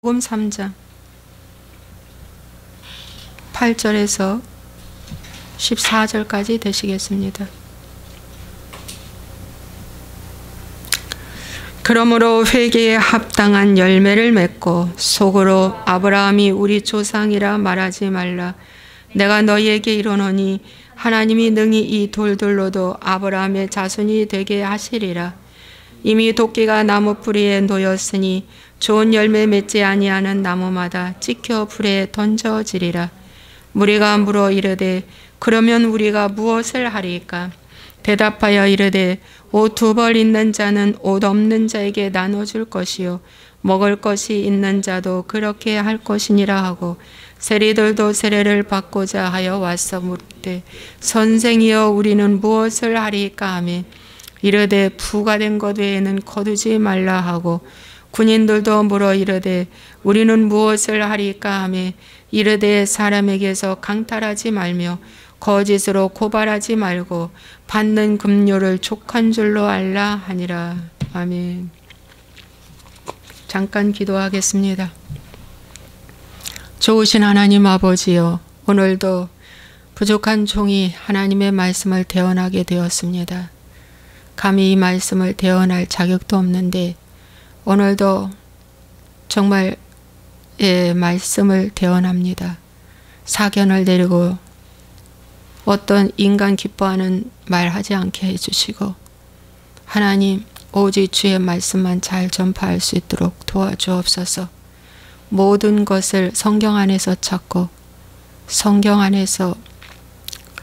복음 3장 8절에서 14절까지 되시겠습니다. 그러므로 회개에 합당한 열매를 맺고 속으로 아브라함이 우리 조상이라 말하지 말라. 내가 너희에게 이르노니 하나님이 능히 이 돌들로도 아브라함의 자손이 되게 하시리라. 이미 도끼가 나무 뿌리에 놓였으니 좋은 열매 맺지 아니하는 나무마다 찍혀 불에 던져지리라. 무리가 물어 이르되 그러면 우리가 무엇을 하리까? 대답하여 이르되 옷 2벌 있는 자는 옷 없는 자에게 나눠줄 것이요 먹을 것이 있는 자도 그렇게 할 것이니라 하고 세리들도 세례를 받고자 하여 와서 묻되 선생이여 우리는 무엇을 하리까 하며 이르되 부가 된 것 외에는 거두지 말라 하고 군인들도 물어 이르되 우리는 무엇을 하리까 하며 이르되 사람에게서 강탈하지 말며 거짓으로 고발하지 말고 받는 급료를 족한 줄로 알라 하니라. 아멘. 잠깐 기도하겠습니다. 좋으신 하나님 아버지여, 오늘도 부족한 종이 하나님의 말씀을 대언하게 되었습니다. 감히 이 말씀을 대언할 자격도 없는데 오늘도 정말 말씀을 대언합니다. 사견을 내리고 어떤 인간 기뻐하는 말 하지 않게 해주시고 하나님 오직 주의 말씀만 잘 전파할 수 있도록 도와주옵소서. 모든 것을 성경 안에서 찾고 성경 안에서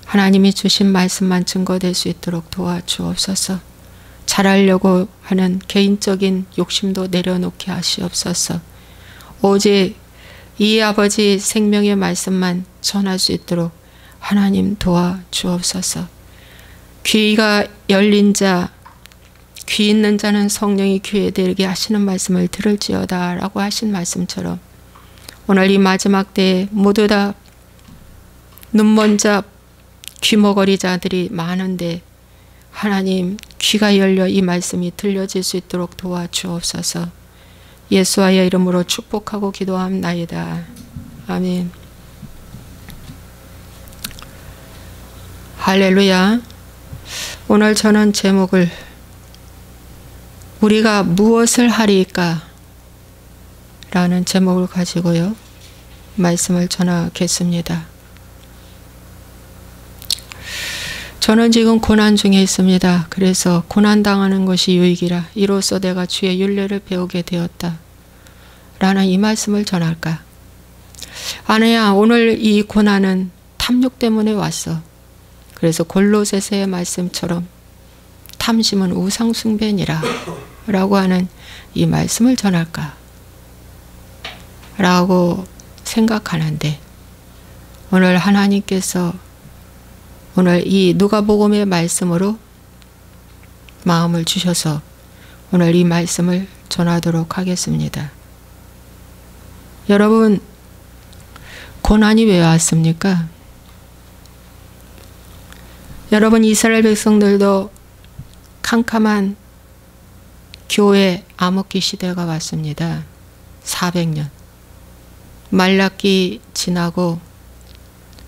하나님이 주신 말씀만 증거될 수 있도록 도와주옵소서. 잘하려고 하는 개인적인 욕심도 내려놓게 하시옵소서. 오직 이 아버지 생명의 말씀만 전할 수 있도록 하나님 도와주옵소서. 귀가 열린 자, 귀 있는 자는 성령이 귀에 들게 하시는 말씀을 들을지어다 라고 하신 말씀처럼 오늘 이 마지막 때에 모두 다 눈먼 자, 귀머거리 자들이 많은데 하나님 귀가 열려 이 말씀이 들려질 수 있도록 도와주옵소서. 예수와의 이름으로 축복하고 기도합나이다. 아멘. 할렐루야. 오늘 저는 제목을 우리가 무엇을 하리까? 라는 제목을 가지고요. 말씀을 전하겠습니다. 저는 지금 고난 중에 있습니다. 그래서 고난당하는 것이 유익이라 이로써 내가 주의 율례를 배우게 되었다. 라는 이 말씀을 전할까? 아내야, 오늘 이 고난은 탐욕 때문에 왔어. 그래서 골로새서의 말씀처럼 탐심은 우상숭배니라 라고 하는 이 말씀을 전할까? 라고 생각하는데 오늘 하나님께서 오늘 이 누가복음의 말씀으로 마음을 주셔서 오늘 이 말씀을 전하도록 하겠습니다. 여러분, 고난이 왜 왔습니까? 여러분, 이스라엘 백성들도 캄캄한 교회 암흑기 시대가 왔습니다. 400년. 말라기 지나고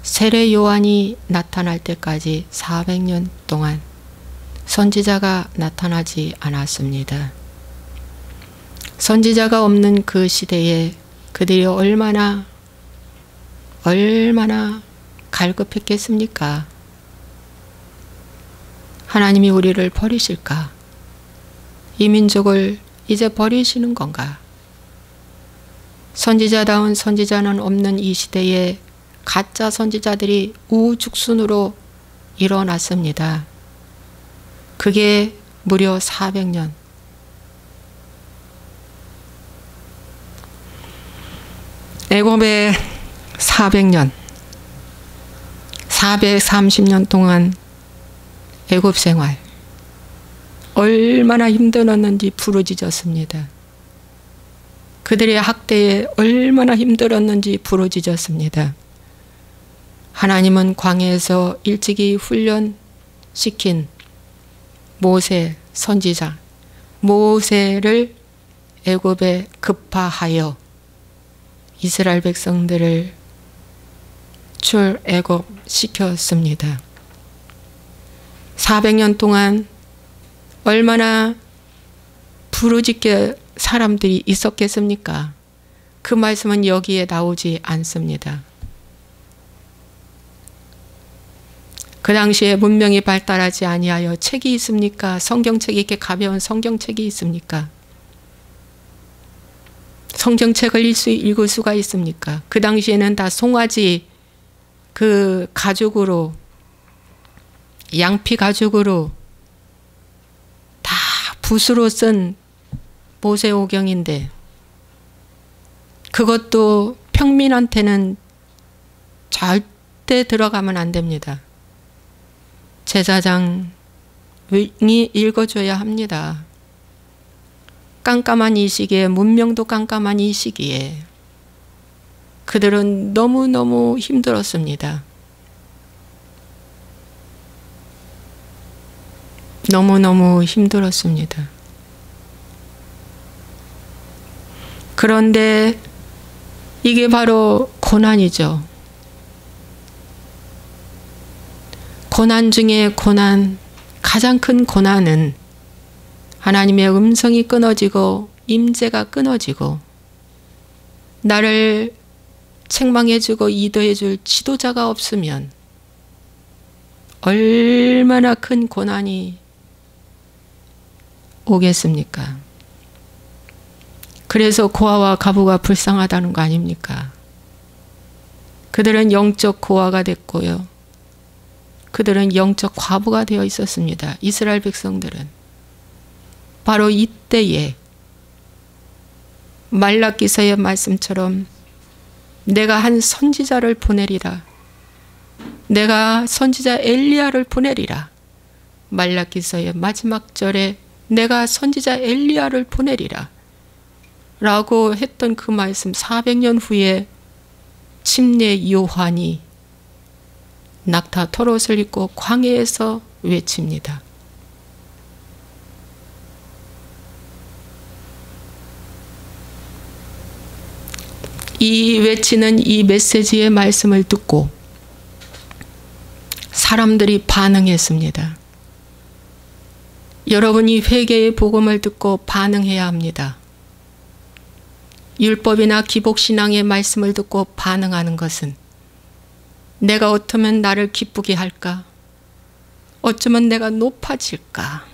세례 요한이 나타날 때까지 400년 동안 선지자가 나타나지 않았습니다. 선지자가 없는 그 시대에 그들이 얼마나 갈급했겠습니까? 하나님이 우리를 버리실까? 이 민족을 이제 버리시는 건가? 선지자다운 선지자는 없는 이 시대에 가짜 선지자들이 우죽순으로 일어났습니다. 그게 무려 400년. 애굽의 400년, 430년 동안 애굽 생활 얼마나 힘들었는지 부르짖었습니다. 그들의 학대에 얼마나 힘들었는지 부르짖었습니다. 하나님은 광야에서 일찍이 훈련시킨 모세 선지자 모세를 애굽에 급파하여 이스라엘 백성들을 출애굽시켰습니다. 400년 동안 얼마나 부르짖게 사람들이 있었겠습니까? 그 말씀은 여기에 나오지 않습니다. 그 당시에 문명이 발달하지 아니하여 책이 있습니까? 성경책이 이렇게 가벼운 성경책이 있습니까? 성경책을 읽을 수가 있습니까? 그 당시에는 다 송아지 그 가죽으로, 양피 가죽으로 다 붓으로 쓴 모세오경인데, 그것도 평민한테는 절대 들어가면 안 됩니다. 제사장이 읽어줘야 합니다. 깜깜한 이 시기에, 문명도 깜깜한 이 시기에 그들은 너무너무 힘들었습니다. 너무너무 힘들었습니다. 그런데 이게 바로 고난이죠. 고난 중에 고난, 가장 큰 고난은 하나님의 음성이 끊어지고 임재가 끊어지고 나를 책망해주고 인도해줄 지도자가 없으면 얼마나 큰 고난이 오겠습니까? 그래서 고아와 과부가 불쌍하다는 거 아닙니까? 그들은 영적 고아가 됐고요. 그들은 영적 과부가 되어 있었습니다. 이스라엘 백성들은. 바로 이때에 말라기서의 말씀처럼 내가 한 선지자를 보내리라. 내가 선지자 엘리야를 보내리라. 말라기서의 마지막 절에 내가 선지자 엘리야를 보내리라 라고 했던 그 말씀, 400년 후에 침례 요한이 낙타 털옷을 입고 광야에서 외칩니다. 이 외치는 이 메시지의 말씀을 듣고 사람들이 반응했습니다. 여러분이 회개의 복음을 듣고 반응해야 합니다. 율법이나 기복신앙의 말씀을 듣고 반응하는 것은 내가 어쩌면 나를 기쁘게 할까? 어쩌면 내가 높아질까?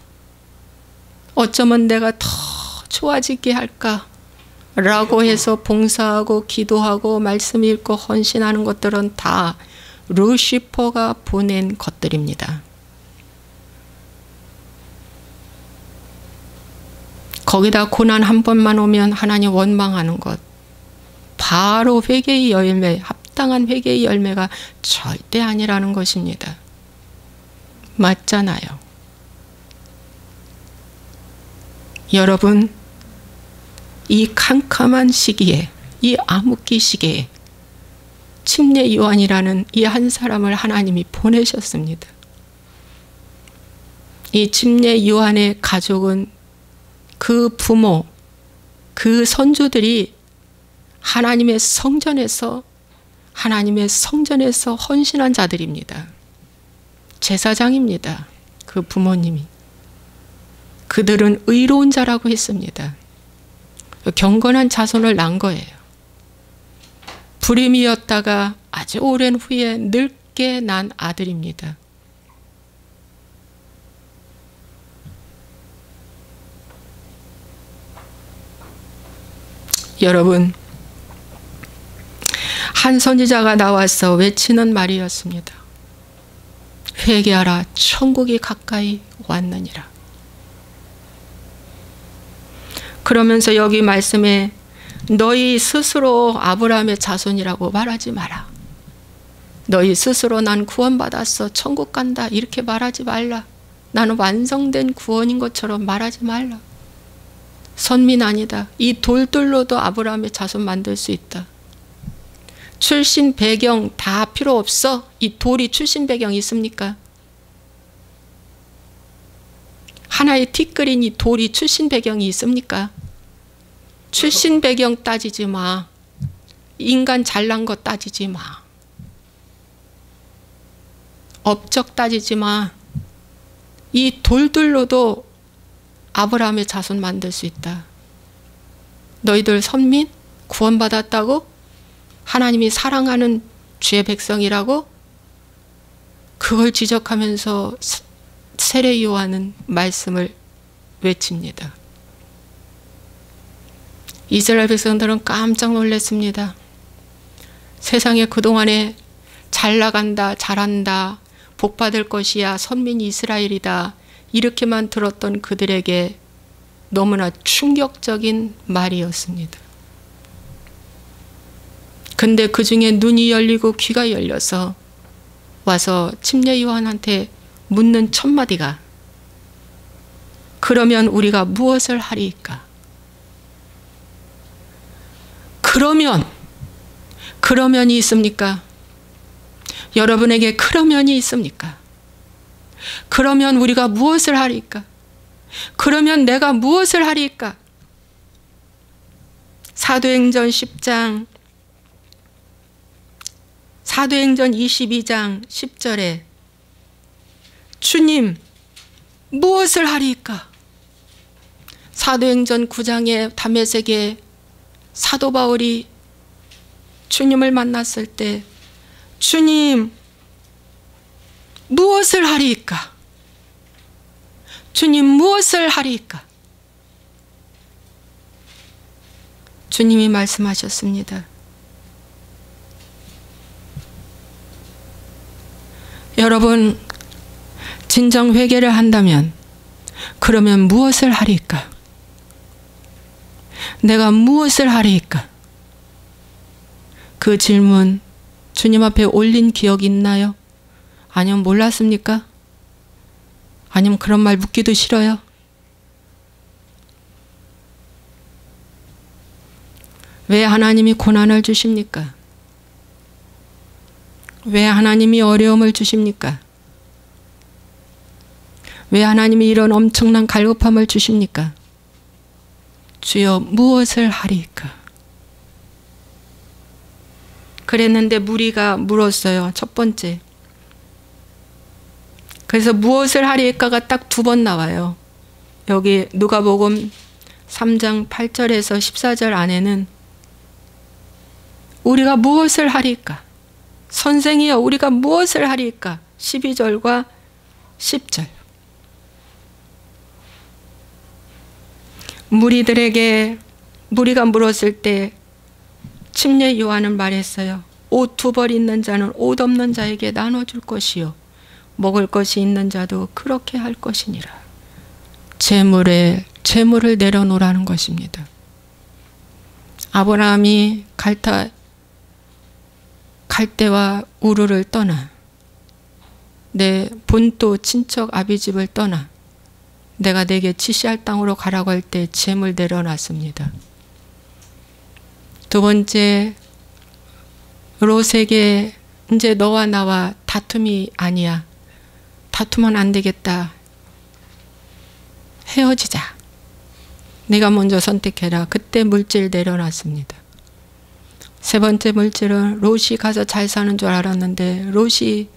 어쩌면 내가 더 좋아지게 할까? 라고 해서 봉사하고 기도하고 말씀 읽고 헌신하는 것들은 다 루시퍼가 보낸 것들입니다. 거기다 고난 한 번만 오면 하나님 원망하는 것, 바로 회개의 열매, 합당한 회개의 열매가 절대 아니라는 것입니다. 맞잖아요. 여러분, 이 캄캄한 시기에, 이 암흑기 시기에 침례 요한이라는 이 한 사람을 하나님이 보내셨습니다. 이 침례 요한의 가족은 그 부모, 그 선조들이 하나님의 성전에서 헌신한 자들입니다. 제사장입니다. 그 부모님이. 그들은 의로운 자라고 했습니다. 경건한 자손을 낳은 거예요. 불임이었다가 아주 오랜 후에 늙게 난 아들입니다. 여러분, 한 선지자가 나와서 외치는 말이었습니다. 회개하라, 천국이 가까이 왔느니라. 그러면서 여기 말씀에 너희 스스로 아브라함의 자손이라고 말하지 마라. 너희 스스로 난 구원받았어, 천국 간다, 이렇게 말하지 말라. 나는 완성된 구원인 것처럼 말하지 말라. 선민 아니다. 이 돌들로도 아브라함의 자손 만들 수 있다. 출신 배경 다 필요 없어. 이 돌이 출신 배경이 있습니까? 하나의 티끌인 이 돌이 출신 배경이 있습니까? 출신 배경 따지지 마. 인간 잘난 거 따지지 마. 업적 따지지 마. 이 돌들로도 아브라함의 자손 만들 수 있다. 너희들 선민? 구원받았다고? 하나님이 사랑하는 주의 백성이라고? 그걸 지적하면서 세례 요한은 말씀을 외칩니다. 이스라엘 백성들은 깜짝 놀랐습니다. 세상에 그동안에 잘 나간다, 잘한다, 복받을 것이야, 선민 이스라엘이다, 이렇게만 들었던 그들에게 너무나 충격적인 말이었습니다. 근데 그 중에 눈이 열리고 귀가 열려서 와서 침례 요한한테 묻는 첫 마디가, 그러면 우리가 무엇을 하리이까? 그러면이 있습니까? 여러분에게 그러면이 있습니까? 그러면 우리가 무엇을 하리이까? 그러면 내가 무엇을 하리이까? 사도행전 10장, 사도행전 22장 10절에 주님 무엇을 하리이까? 사도행전 9장에 다메섹에 사도 바울이 주님을 만났을 때 주님 무엇을 하리이까? 주님 무엇을 하리이까? 주님이 말씀하셨습니다. 여러분 진정 회개를 한다면 그러면 무엇을 하리이까? 내가 무엇을 하리이까? 그 질문 주님 앞에 올린 기억이 있나요? 아니면 몰랐습니까? 아니면 그런 말 묻기도 싫어요? 왜 하나님이 고난을 주십니까? 왜 하나님이 어려움을 주십니까? 왜 하나님이 이런 엄청난 갈급함을 주십니까? 주여 무엇을 하리이까? 그랬는데 무리가 물었어요. 첫 번째. 그래서 무엇을 하리이까가 딱 2번 나와요. 여기 누가복음 3장 8절에서 14절 안에는 우리가 무엇을 하리이까? 선생이여 우리가 무엇을 하리이까? 12절과 10절. 무리가 물었을 때 침례 요한은 말했어요. 옷 2벌 있는 자는 옷 없는 자에게 나눠줄 것이요 먹을 것이 있는 자도 그렇게 할 것이니라. 재물을 내려놓으라는 것입니다. 아브라함이 갈대와 우르를 떠나 내 본토 친척 아비집을 떠나 내가 내게 지시할 땅으로 가라고 할 때 재물 내려놨습니다. 2번째, 롯에게 이제 너와 나와 다툼이 아니야. 다투면 안 되겠다. 헤어지자. 네가 먼저 선택해라. 그때 물질 내려놨습니다. 3번째 물질은 롯이 가서 잘 사는 줄 알았는데 롯이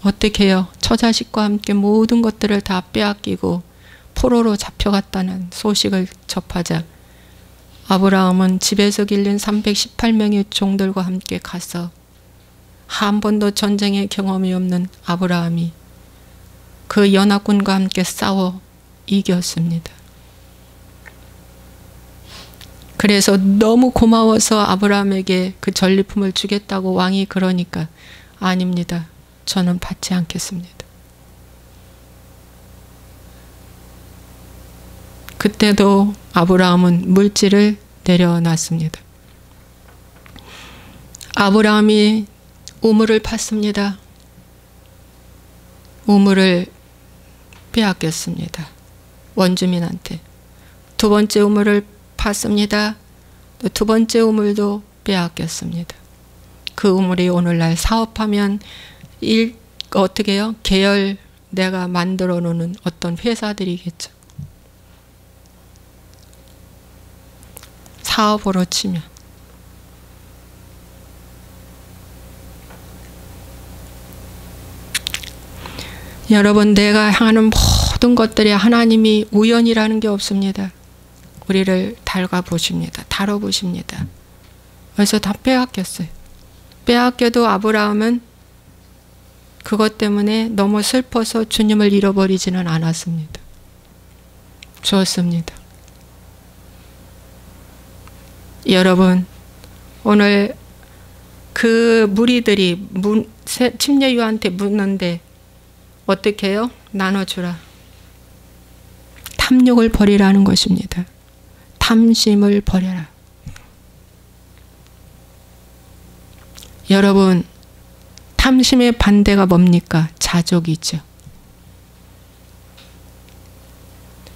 어떻게 해요? 처자식과 함께 모든 것들을 다 빼앗기고 포로로 잡혀갔다는 소식을 접하자 아브라함은 집에서 길른 318명의 종들과 함께 가서 한 번도 전쟁의 경험이 없는 아브라함이 그 연합군과 함께 싸워 이겼습니다. 그래서 너무 고마워서 아브라함에게 그 전리품을 주겠다고 왕이 그러니까 아닙니다. 저는 받지 않겠습니다. 그때도 아브라함은 물질을 내려놨습니다. 아브라함이 우물을 팠습니다. 우물을 빼앗겼습니다. 원주민한테. 2번째 우물을 팠습니다. 또 2번째 우물도 빼앗겼습니다. 그 우물이 오늘날 사업하면 어떻게 해요? 계열 내가 만들어 놓는 어떤 회사들이겠죠. 사업으로 치면. 여러분, 내가 향하는 모든 것들이 하나님이 우연이라는 게 없습니다. 우리를 다뤄보십니다. 그래서 다 빼앗겼어요. 빼앗겨도 아브라함은 그것 때문에 너무 슬퍼서 주님을 잃어버리지는 않았습니다. 주었습니다. 여러분, 오늘 그 무리들이 침례요한한테 묻는데 어떻게 해요? 나눠주라. 탐욕을 버리라는 것입니다. 탐심을 버려라. 여러분, 탐심의 반대가 뭡니까? 자족이죠.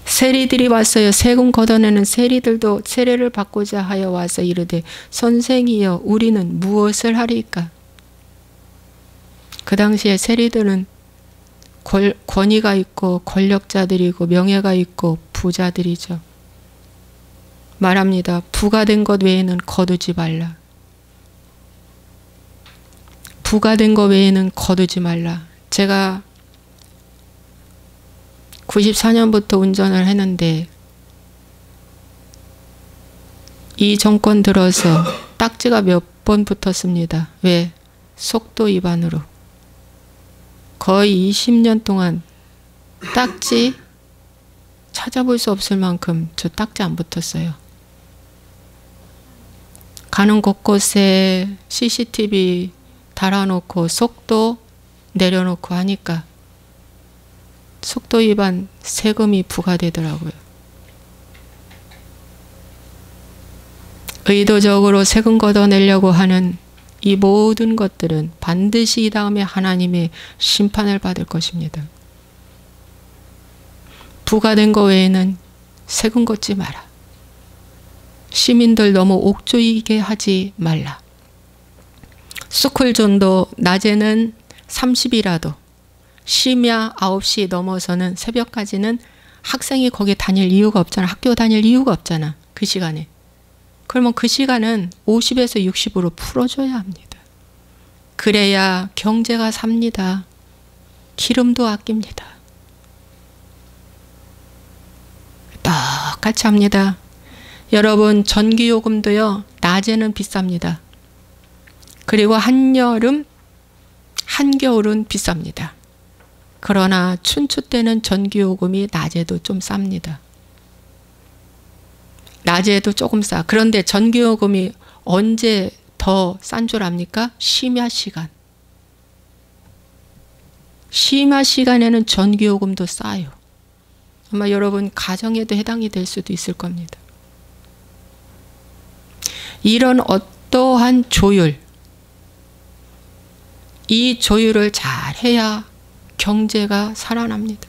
세리들이 왔어요. 세금 걷어내는 세리들도 세례를 받고자 하여 와서 이르되 선생이여 우리는 무엇을 하리까? 그 당시에 세리들은 권위가 있고 권력자들이고 명예가 있고 부자들이죠. 말합니다. 부가 된 것 외에는 거두지 말라. 부가 된 것 외에는 거두지 말라. 제가 94년부터 운전을 했는데 이 정권 들어서 딱지가 몇 번 붙었습니다. 왜? 속도 위반으로. 거의 20년 동안 딱지 찾아볼 수 없을 만큼 저 딱지 안 붙었어요. 가는 곳곳에 CCTV 달아놓고 속도 내려놓고 하니까 속도 위반 세금이 부과되더라고요. 의도적으로 세금 걷어내려고 하는 이 모든 것들은 반드시 이 다음에 하나님의 심판을 받을 것입니다. 부과된 것 외에는 세금 걷지 마라. 시민들 너무 옥조이게 하지 말라. 스쿨존도 낮에는 30이라도 심야 9시 넘어서는 새벽까지는 학생이 거기 다닐 이유가 없잖아. 학교 다닐 이유가 없잖아. 그 시간에. 그러면 그 시간은 50에서 60으로 풀어줘야 합니다. 그래야 경제가 삽니다. 기름도 아낍니다. 똑같이 합니다. 여러분, 전기요금도요. 낮에는 비쌉니다. 그리고 한여름, 한겨울은 비쌉니다. 그러나 춘추 때는 전기요금이 낮에도 좀 쌉니다. 낮에도 조금 싸. 그런데 전기요금이 언제 더 싼 줄 압니까? 심야 시간. 심야 시간에는 전기요금도 싸요. 아마 여러분 가정에도 해당이 될 수도 있을 겁니다. 이런 어떠한 조율, 이 조율을 잘 해야 경제가 살아납니다.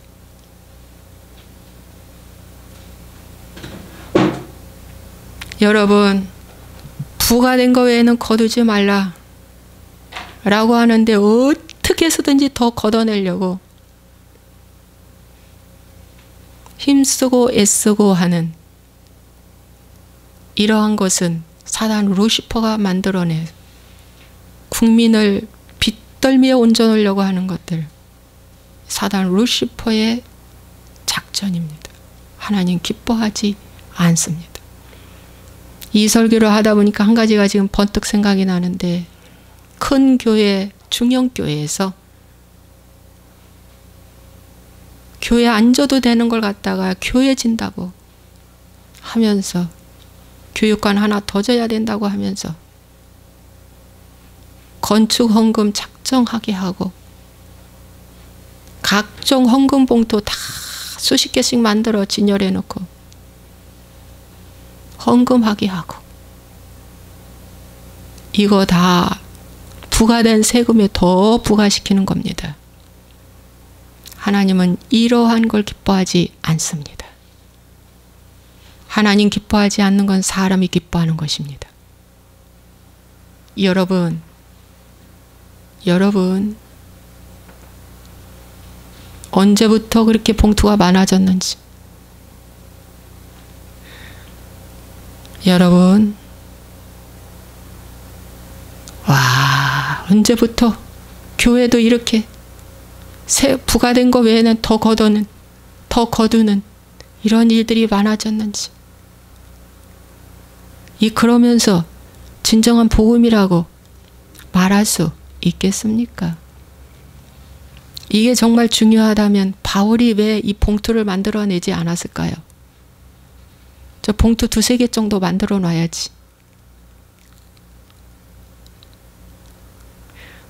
여러분, 부가 된 거 외에는 거두지 말라 라고 하는데 어떻게 해서든지 더 걷어내려고 힘쓰고 애쓰고 하는 이러한 것은 사단 루시퍼가 만들어내 국민을 빚덜미에 얹어놓으려고 하는 것들, 사단 루시퍼의 작전입니다. 하나님 기뻐하지 않습니다. 이 설교를 하다 보니까 한 가지가 지금 번뜩 생각이 나는데, 큰 교회, 중형교회에서 교회 앉아도 되는 걸 갖다가 교회진다고 하면서 교육관 하나 더 줘야 된다고 하면서 건축 헌금 작정하게 하고 각종 헌금 봉투 다 수십 개씩 만들어 진열해 놓고 헌금하게 하고, 이거 다 부과된 세금에 더 부과시키는 겁니다. 하나님은 이러한 걸 기뻐하지 않습니다. 하나님 기뻐하지 않는 건 사람이 기뻐하는 것입니다. 여러분 언제부터 그렇게 봉투가 많아졌는지, 여러분, 와, 언제부터 교회도 이렇게 부과된 거 외에는 더 거두는 이런 일들이 많아졌는지. 그러면서 진정한 복음이라고 말할 수 있겠습니까? 이게 정말 중요하다면 바울이 왜 이 봉투를 만들어내지 않았을까요? 저 봉투 2-3개 정도 만들어 놔야지.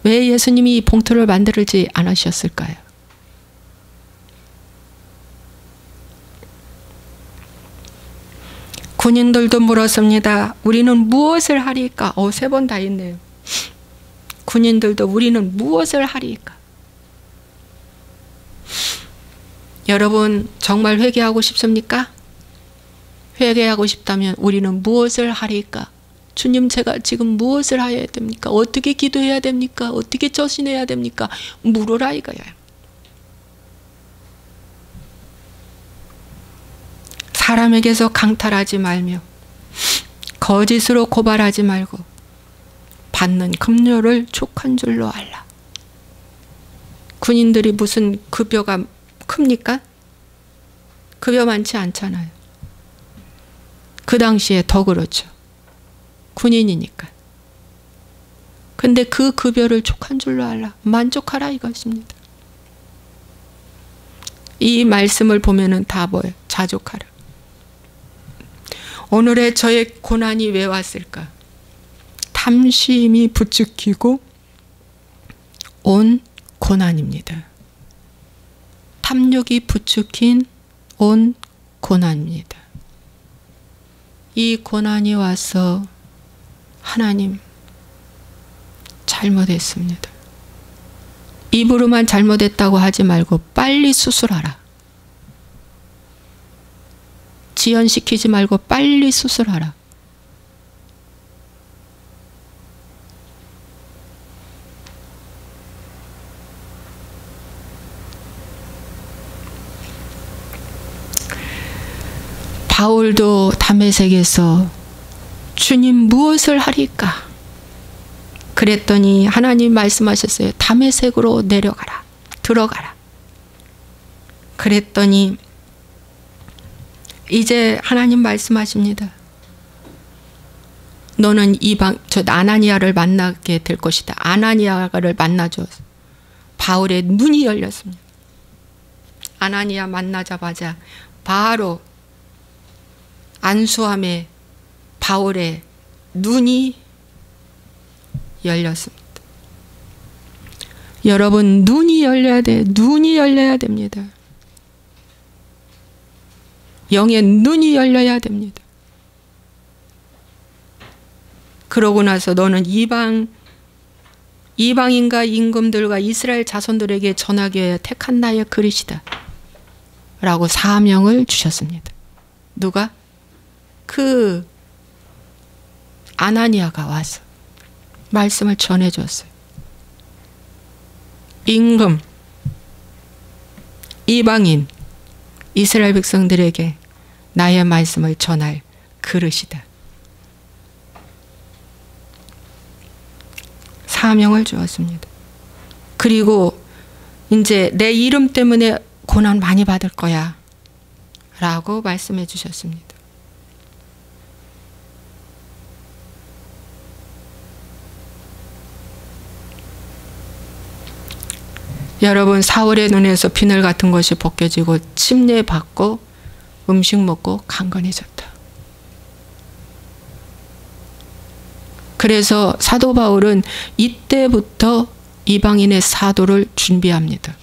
왜 예수님이 이 봉투를 만들지 않으셨을까요? 군인들도 물었습니다. 우리는 무엇을 하리까? 3번 다 있네요. 군인들도 우리는 무엇을 하리까? 여러분 정말 회개하고 싶습니까? 회개하고 싶다면 우리는 무엇을 하리까? 주님, 제가 지금 무엇을 해야 됩니까? 어떻게 기도해야 됩니까? 어떻게 저신해야 됩니까? 물으라 이거예요. 사람에게서 강탈하지 말며 거짓으로 고발하지 말고 받는 급료를 족한 줄로 알라. 군인들이 무슨 급여가 큽니까? 급여 많지 않잖아요. 그 당시에 더 그렇죠. 군인이니까. 근데 그 급여를 족한 줄로 알라. 만족하라 이것입니다. 이 말씀을 보면은 다 뭐예요? 자족하라. 오늘의 저의 고난이 왜 왔을까? 탐심이 부추기고 온 고난입니다. 탐욕이 부추긴 온 고난입니다. 이 고난이 와서 하나님 잘못했습니다. 입으로만 잘못했다고 하지 말고 빨리 수술하라. 지연시키지 말고 빨리 수술하라. 바울도 다메섹에서 주님 무엇을 하리까? 그랬더니 하나님 말씀하셨어요. 다메섹으로 내려가라. 들어가라. 그랬더니 이제 하나님 말씀하십니다. 너는 저 아나니아를 만나게 될 것이다. 아나니아를 만나줘. 바울의 눈이 열렸습니다. 아나니아 만나자마자 바로 안수함에 바울의 눈이 열렸습니다. 여러분 눈이 열려야 돼. 눈이 열려야 됩니다. 영의 눈이 열려야 됩니다. 그러고 나서 너는 이방인과 임금들과 이스라엘 자손들에게 전하기 위해 택한 나의 그릇이다 라고 사명을 주셨습니다. 누가? 그 아나니아가 와서 말씀을 전해줬어요. 임금, 이방인, 이스라엘 백성들에게 나의 말씀을 전할 그릇이다. 사명을 주었습니다. 그리고 이제 내 이름 때문에 고난 많이 받을 거야 라고 말씀해 주셨습니다. 여러분 사울의 눈에서 비늘 같은 것이 벗겨지고 침례받고 음식 먹고 강건해졌다. 그래서 사도 바울은 이때부터 이방인의 사도를 준비합니다.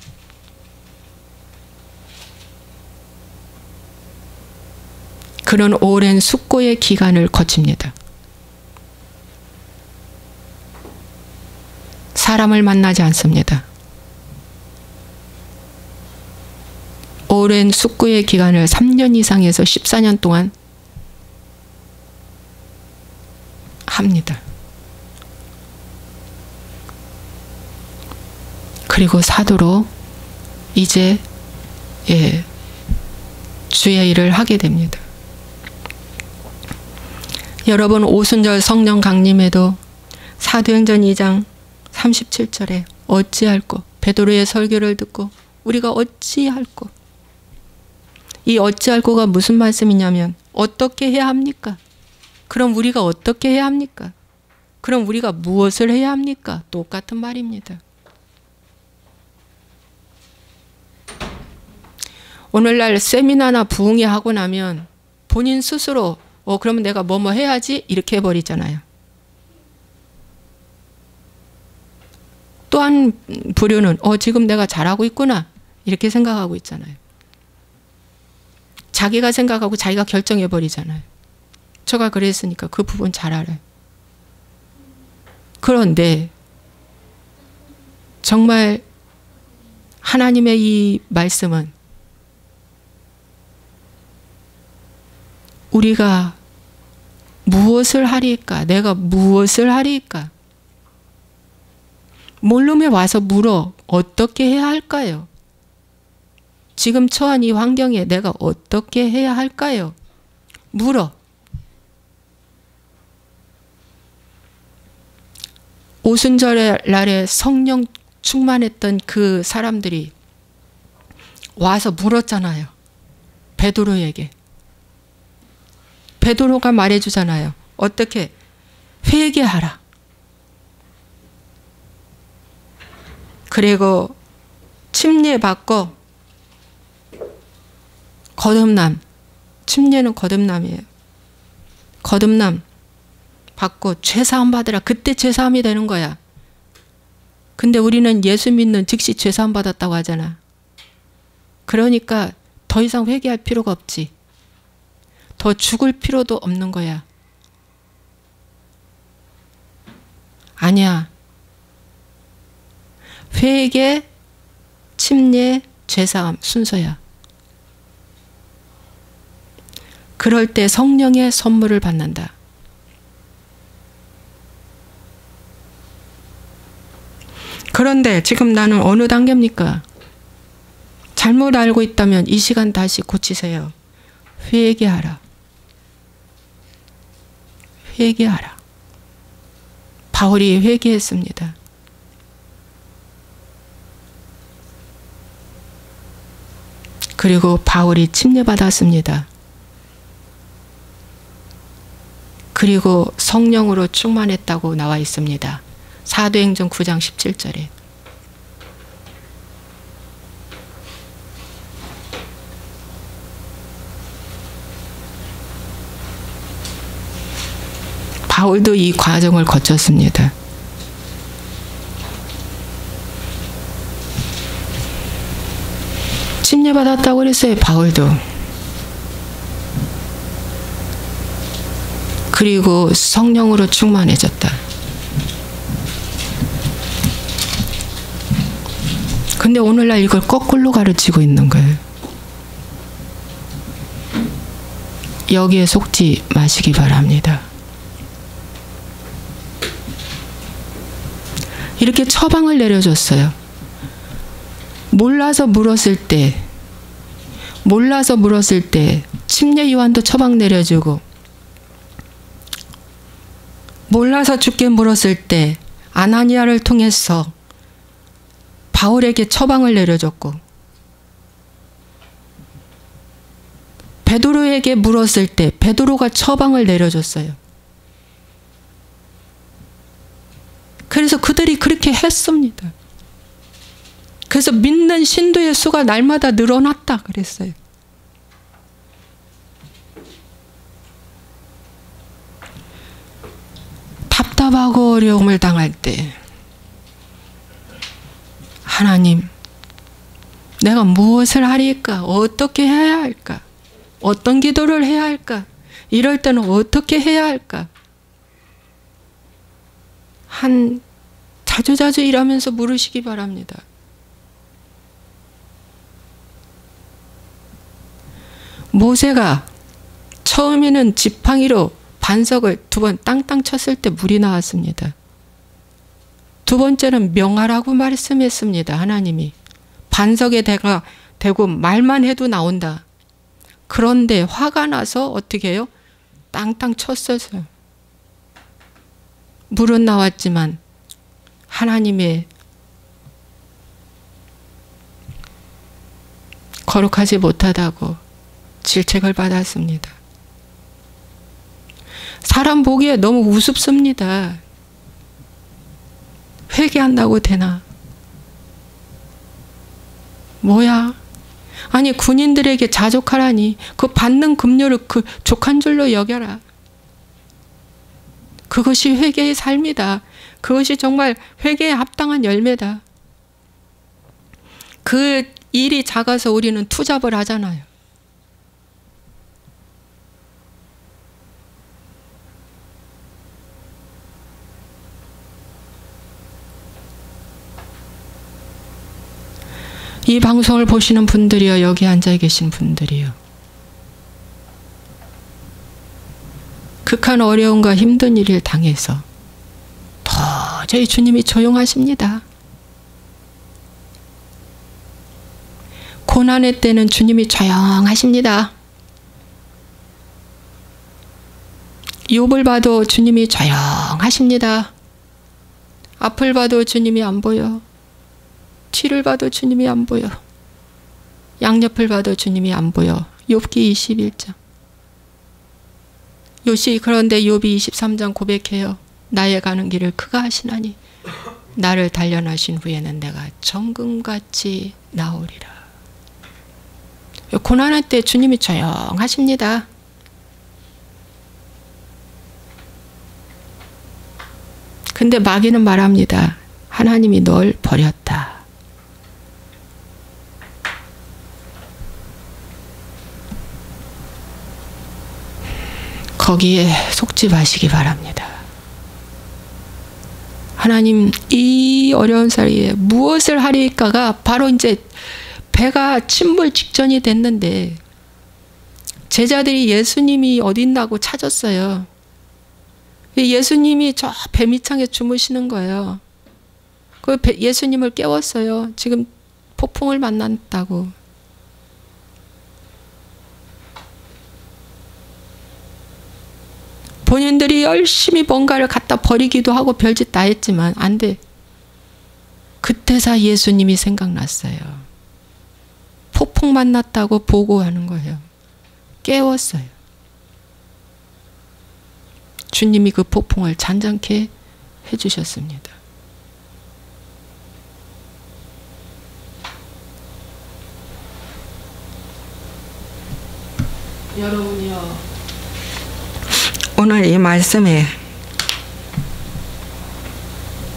그런 오랜 숙고의 기간을 거칩니다. 사람을 만나지 않습니다. 오랜 숙고의 기간을 3년 이상에서 14년 동안 합니다. 그리고 사도로 이제 주의 일을 하게 됩니다. 여러분 오순절 성령 강림에도 사도행전 2장 37절에 어찌할꼬 베드로의 설교를 듣고 우리가 어찌할꼬? 이 어찌할꼬가 무슨 말씀이냐면 어떻게 해야 합니까? 그럼 우리가 어떻게 해야 합니까? 그럼 우리가 무엇을 해야 합니까? 똑같은 말입니다. 오늘날 세미나나 부흥회 하고 나면 본인 스스로 그러면 내가 뭐뭐 해야지 이렇게 해버리잖아요. 또 한 부류는 지금 내가 잘하고 있구나 이렇게 생각하고 있잖아요. 자기가 생각하고 자기가 결정해버리잖아요. 제가 그랬으니까 그 부분 잘 알아요. 그런데 정말 하나님의 이 말씀은 우리가 무엇을 하리까? 내가 무엇을 하리까? 몰룸에 와서 물어 어떻게 해야 할까요? 지금 처한 이 환경에 내가 어떻게 해야 할까요? 물어. 오순절의 날에 성령 충만했던 그 사람들이 와서 물었잖아요. 베드로에게. 베드로가 말해주잖아요. 어떻게? 회개하라. 그리고 침례받고 거듭남. 침례는 거듭남이에요. 거듭남 받고 죄사함 받으라. 그때 죄사함이 되는 거야. 근데 우리는 예수 믿는 즉시 죄사함 받았다고 하잖아. 그러니까 더 이상 회개할 필요가 없지. 더 죽을 필요도 없는 거야. 아니야. 회개, 침례, 죄사함 순서야. 그럴 때 성령의 선물을 받는다. 그런데 지금 나는 어느 단계입니까? 잘못 알고 있다면 이 시간 다시 고치세요. 회개하라. 회개하라. 바울이 회개했습니다. 그리고 바울이 침례받았습니다. 그리고 성령으로 충만했다고 나와 있습니다. 사도행전 9장 17절에. 바울도 이 과정을 거쳤습니다. 침례받았다고 그랬어요. 바울도. 그리고 성령으로 충만해졌다. 근데 오늘날 이걸 거꾸로 가르치고 있는 거예요. 여기에 속지 마시기 바랍니다. 이렇게 처방을 내려줬어요. 몰라서 물었을 때 침례 요한도 처방 내려주고, 몰라서 죽게 물었을 때 아나니아를 통해서 바울에게 처방을 내려줬고, 베드로에게 물었을 때 베드로가 처방을 내려줬어요. 그래서 그들이 그렇게 했습니다. 그래서 믿는 신도의 수가 날마다 늘어났다 그랬어요. 답답하고 어려움을 당할 때 하나님, 내가 무엇을 하리까? 어떻게 해야 할까? 어떤 기도를 해야 할까? 이럴 때는 어떻게 해야 할까? 자주자주 일하면서 물으시기 바랍니다. 모세가 처음에는 지팡이로 반석을 2번 땅땅 쳤을 때 물이 나왔습니다. 2번째는 명하라고 말씀했습니다. 하나님이. 반석에 대고 말만 해도 나온다. 그런데 화가 나서 어떻게 해요? 땅땅 쳤어요. 물은 나왔지만 하나님의 거룩하지 못하다고 질책을 받았습니다. 사람 보기에 너무 우습습니다. 회개한다고 되나? 뭐야? 아니 군인들에게 자족하라니 그 받는 급료를 그 족한 줄로 여겨라. 그것이 회개의 삶이다. 그것이 정말 회개에 합당한 열매다. 그 일이 작아서 우리는 투잡을 하잖아요. 이 방송을 보시는 분들이요, 여기 앉아 계신 분들이요, 극한 어려움과 힘든 일을 당해서 도저히 주님이 조용하십니다. 고난의 때는 주님이 조용하십니다. 욥을 봐도 주님이 조용하십니다. 앞을 봐도 주님이 안 보여. 뒤를 봐도 주님이 안 보여. 양옆을 봐도 주님이 안 보여. 욥기 21장. 그런데 욥이 23장 고백해요. 나의 가는 길을 그가 하시나니 나를 단련하신 후에는 내가 정금같이 나오리라. 고난할 때 주님이 조용하십니다. 근데 마귀는 말합니다. 하나님이 널 버렸다. 거기에 속지 마시기 바랍니다. 하나님, 이 어려운 사이에 무엇을 하리까가 바로 이제 배가 침몰 직전이 됐는데 제자들이 예수님이 어딨나고 찾았어요. 예수님이 저 배 밑창에 주무시는 거예요. 그 예수님을 깨웠어요. 지금 폭풍을 만났다고. 본인들이 열심히 뭔가를 갖다 버리기도 하고 별짓 다 했지만 안 돼. 그때서 예수님이 생각났어요. 폭풍 만났다고 보고하는 거예요. 깨웠어요. 주님이 그 폭풍을 잔잔케 해주셨습니다. 여러분이요, 오늘 이 말씀에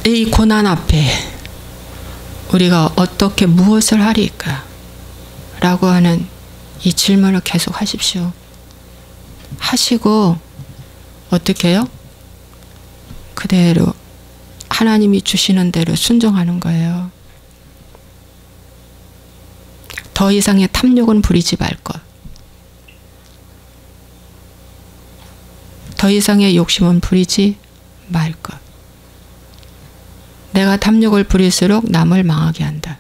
이 고난 앞에 우리가 어떻게 무엇을 하리까 라고 하는 이 질문을 계속 하십시오. 하시고 어떻게 해요? 그대로 하나님이 주시는 대로 순종하는 거예요. 더 이상의 탐욕은 부리지 말 것. 더 이상의 욕심은 부리지 말 것. 내가 탐욕을 부릴수록 남을 망하게 한다.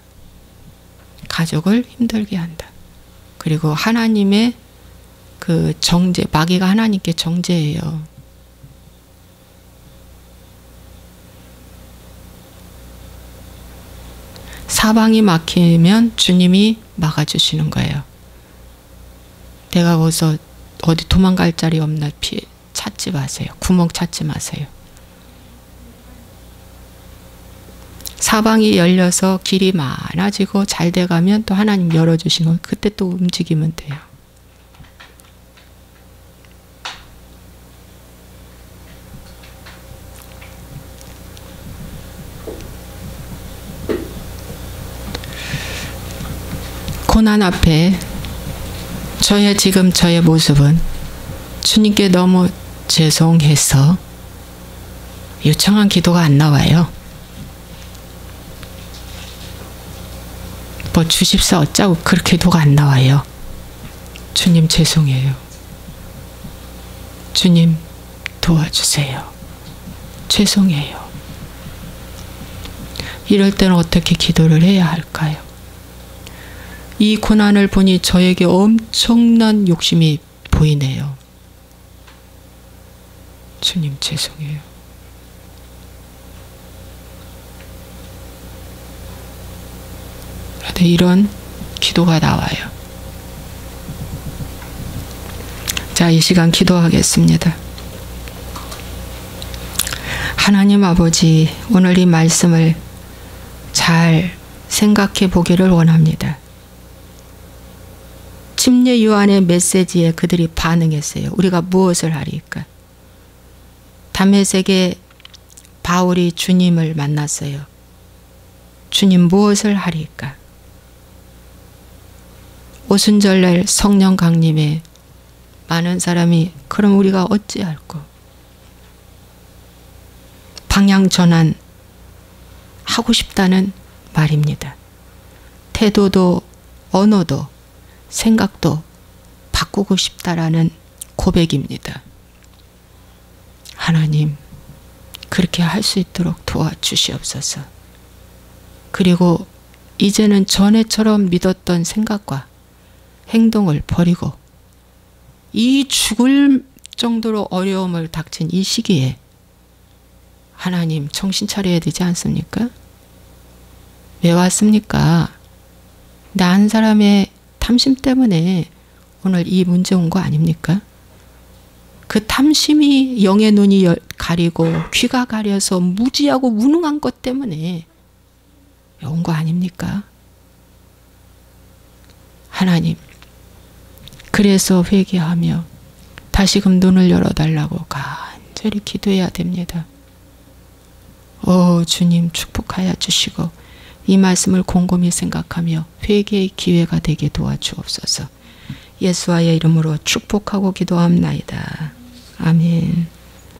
가족을 힘들게 한다. 그리고 하나님의 그 정죄, 마귀가 하나님께 정죄해요. 사방이 막히면 주님이 막아주시는 거예요. 내가 거기서 어디 도망갈 자리 없나 찾지 마세요. 구멍 찾지 마세요. 사방이 열려서 길이 많아지고 잘 돼가면 또 하나님 열어주시는 거, 그때 또 움직이면 돼요. 고난 앞에 지금 저의 모습은 주님께 너무 죄송해서 요청한 기도가 안 나와요. 뭐 주십사 어쩌고 그렇게 기도가 안 나와요. 주님 죄송해요. 주님 도와주세요. 죄송해요. 이럴 때는 어떻게 기도를 해야 할까요? 이 고난을 보니 저에게 엄청난 욕심이 보이네요. 주님 죄송해요. 그런데 이런 기도가 나와요. 자, 이 시간 기도하겠습니다. 하나님 아버지, 오늘 이 말씀을 잘 생각해 보기를 원합니다. 침례 요한의 메시지에 그들이 반응했어요. 우리가 무엇을 하리까? 다메섹에 바울이 주님을 만났어요. 주님 무엇을 하리까? 오순절날 성령 강림에 많은 사람이 그럼 우리가 어찌할꼬? 방향 전환 하고 싶다는 말입니다. 태도도 언어도 생각도 바꾸고 싶다라는 고백입니다. 하나님, 그렇게 할 수 있도록 도와주시옵소서. 그리고 이제는 전에처럼 믿었던 생각과 행동을 버리고 이 죽을 정도로 어려움을 닥친 이 시기에 하나님 정신 차려야 되지 않습니까? 왜 왔습니까? 나 한 사람의 탐심 때문에 오늘 이 문제 온 거 아닙니까? 그 탐심이 영의 눈이 가리고 귀가 가려서 무지하고 무능한 것 때문에 온 거 아닙니까? 하나님, 그래서 회개하며 다시금 눈을 열어달라고 간절히 기도해야 됩니다. 주님 축복하여 주시고 이 말씀을 곰곰이 생각하며 회개의 기회가 되게 도와주옵소서. 예수와의 이름으로 축복하고 기도합나이다. 아멘.